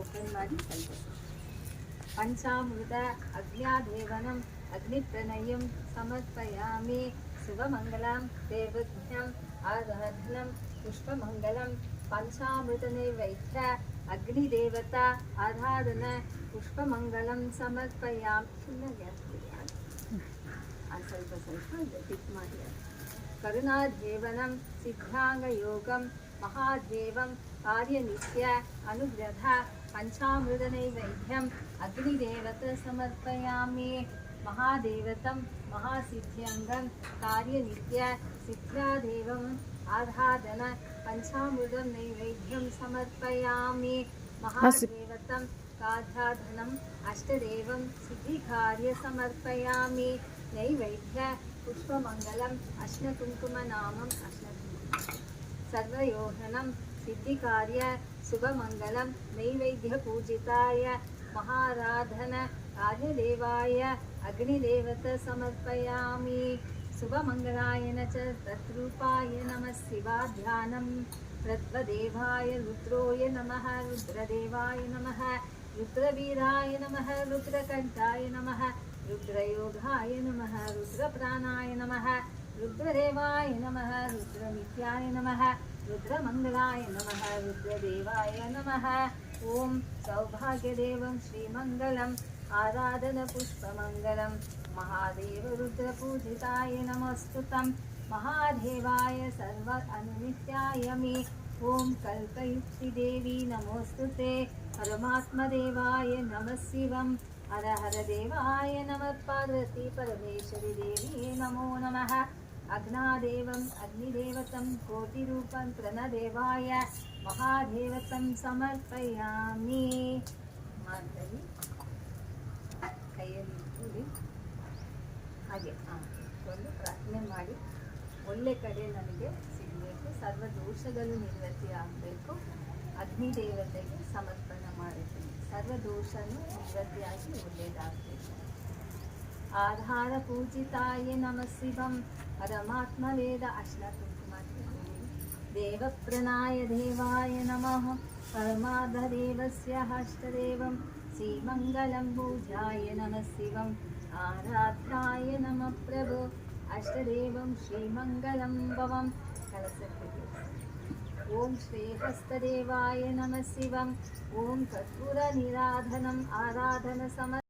Open ಮಾಡಿ ಸ್ವಲ್ಪ ಪಂಚಾಮೃತ ಅಗ್ನ್ಯಾದೇವನಂ ಅಗ್ನಿಪ್ರಣಯಂ ಸಮರ್ಪಯಾಮಿ ಶುಭಮಂಗಲಂ ದೇವಜ್ಞಂ ಆರಾಧನಂ ಪುಷ್ಪಮಂಗಲಂ ಪಂಚಾಮೃತ ನೈವೇದ್ಯ ಅಗ್ನಿದೇವತಾ ಆರಾಧನ ಪುಷ್ಪಮಂಗಲಂ ಸಮರ್ಪಯಾಮಿ. ಸ್ವಲ್ಪ ಸ್ವಲ್ಪ ಟಿಕ್ ಮಾಡಿ. ಕರುಣಾದೇವನಂ ಸಿದ್ಧಾಂಗಯೋಗಂ ಮಹಾದೇವಂ ಕಾರ್ಯನಿತ್ಯ ಅನುಗ್ರಹ ಪಂಚಾಮೃತ ನೈವೇದ್ಯಂ ಅಗ್ನಿದೇವತ ಸಮರ್ಪಯಾಮಿ. ಮಹಾದೇವತಂ ಮಹಾಸಿದ್ಧ್ಯಂಗಂ ಕಾರ್ಯನಿತ್ಯ ಸಿದ್ಧಾದೇವಂ ಆರಾಧನ ಪಂಚಾಮೃತ ನೈವೇದ್ಯಂ ಸಮರ್ಪಯಾಮಿ. ಮಹಾದೇವತಂ ಕಾಧಾಧನಂ ಅಷ್ಟದೇವಂ ಸಿದ್ಧಿಕಾರ್ಯ ಸಮರ್ಪಯಾಮಿ. ನೈವೇದ್ಯ ಪುಷ್ಪಮಂಗಲಂ ಅಶ್ನಕುಂಕುಮನಾಮಂ ಸರ್ವಯೋಹನಂ ಸಿದ್ಧಿಕಾರ್ಯ ಶುಭಮಂಗಲಂ ನೈವೇದ್ಯ ಪೂಜಿತಾಯ ಮಹಾರಾಧನ ಕಾರ್ಯದೇವಾಯ ಅಗ್ನಿದೇವತ ಸಮರ್ಪಯಾಮಿ. ಶುಭಮಂಗಲಾಯ ಚ ತದ್ರೂಪಾಯ ನಮಃ ಶಿವಾಧ್ಯಾನಂ ರುದ್ರದೇವಾಯ ರುದ್ರೋಯ ನಮಃ ರುದ್ರದೇವಾಯ ನಮಃ ರುದ್ರವೀರಾಯ ನಮಃ ರುದ್ರಕಂಠಾಯ ನಮಃ ರುದ್ರಯೋಗಾಯ ನಮಃ ರುದ್ರಪ್ರಾಣಾಯ ನಮಃ ರುದ್ರದೇವಾಯ ನಮಃ ರುದ್ರನಿತ್ಯಾಯ ನಮಃ ರುದ್ರಮಂಗಲಾಯ ನಮಃ ರುದ್ರದೇವಾಯ ನಮಃ. ಓಂ ಸೌಭಾಗ್ಯದೇವಂ ಶ್ರೀಮಂಗಲಂ ಆರಾಧನ ಪುಷ್ಪಮಂಗಲಂ ಮಹಾದೇವ ರುದ್ರಪೂಜಿತಾಯ ನಮಸ್ತುತಂ ಮಹಾದೇವಾಯ ಸರ್ವ ಅನುನಿತ್ಯಾಯ ಮೇ. ಓಂ ಕಲ್ಪಯುಕ್ತಿ ದೇವಿ ನಮೋಸ್ತುತೆ ಪರಮಾತ್ಮದೇವಾಯ ನಮಃ ಶಿವಂ ಹರ ಹರ ದೇವಾಯ ನಮಃ ಪಾರ್ವತಿ ಪರಮೇಶ್ವರಿ ದೇವಿ ನಮೋ ನಮಃ. ಅಗ್ನಾದೇವಂ ಅಗ್ನಿದೇವತಂ ಕೋಟಿರೂಪಂ ಪ್ರಣದೇವಾಯ ಮಹಾದೇವತಂ ಸಮರ್ಪಯಾಮಿ. ಮಾರ್ಗಲಿ ಕೈಯಲ್ಲಿ ಇಟ್ಕೊಳ್ಳಿ. ಹಾಗೆ ಒಂದು ಪ್ರಾರ್ಥನೆ ಮಾಡಿ. ಒಳ್ಳೆ ಕಡೆ ನನಗೆ ಸಿಗಬೇಕು, ಸರ್ವ ದೋಷಗಳು ನಿವೃತ್ತಿ ಆಗಬೇಕು, ಅಗ್ನಿದೇವತೆಗೆ ಸಮರ್ಪಣೆ ಮಾಡಿದ್ದೀನಿ, ಸರ್ವ ದೋಷನೂ ನಿವೃತ್ತಿಯಾಗಿ ಒಳ್ಳೆಯದಾಗಬೇಕು. ಆಧಾರ ಪೂಜಿತಾಯ ನಮಃ ಶಿವಂ ಪರಮಾತ್ಮ ವೇದ ಅಶ್ನಕುಂಕುಮ ದೇವಪ್ರಣಾಯ ದೇವಾಯ ನಮಃ ಪರಮಾಧದೇವಸ್ಯ ಹಸ್ತದೇವಂ ಶ್ರೀಮಂಗಲಂ ಪೂಜಾಯ ನಮಃ ಶಿವಂ ಆರಾಧ್ಯಾಯ ನಮಃ ಪ್ರಭು ಅಷ್ಟದೇವಂ ಶ್ರೀಮಂಗಲಂ ಭವಂ ಕಲಸಕ್ಕೆ. ಓಂ ಶ್ರೀಹಸ್ತದೇವಾಯ ನಮಃ ಶಿವಂ. ಓಂ ಕರ್ಪೂರ ನಿರಾಧನಂ ಆರಾಧನ ಸಮ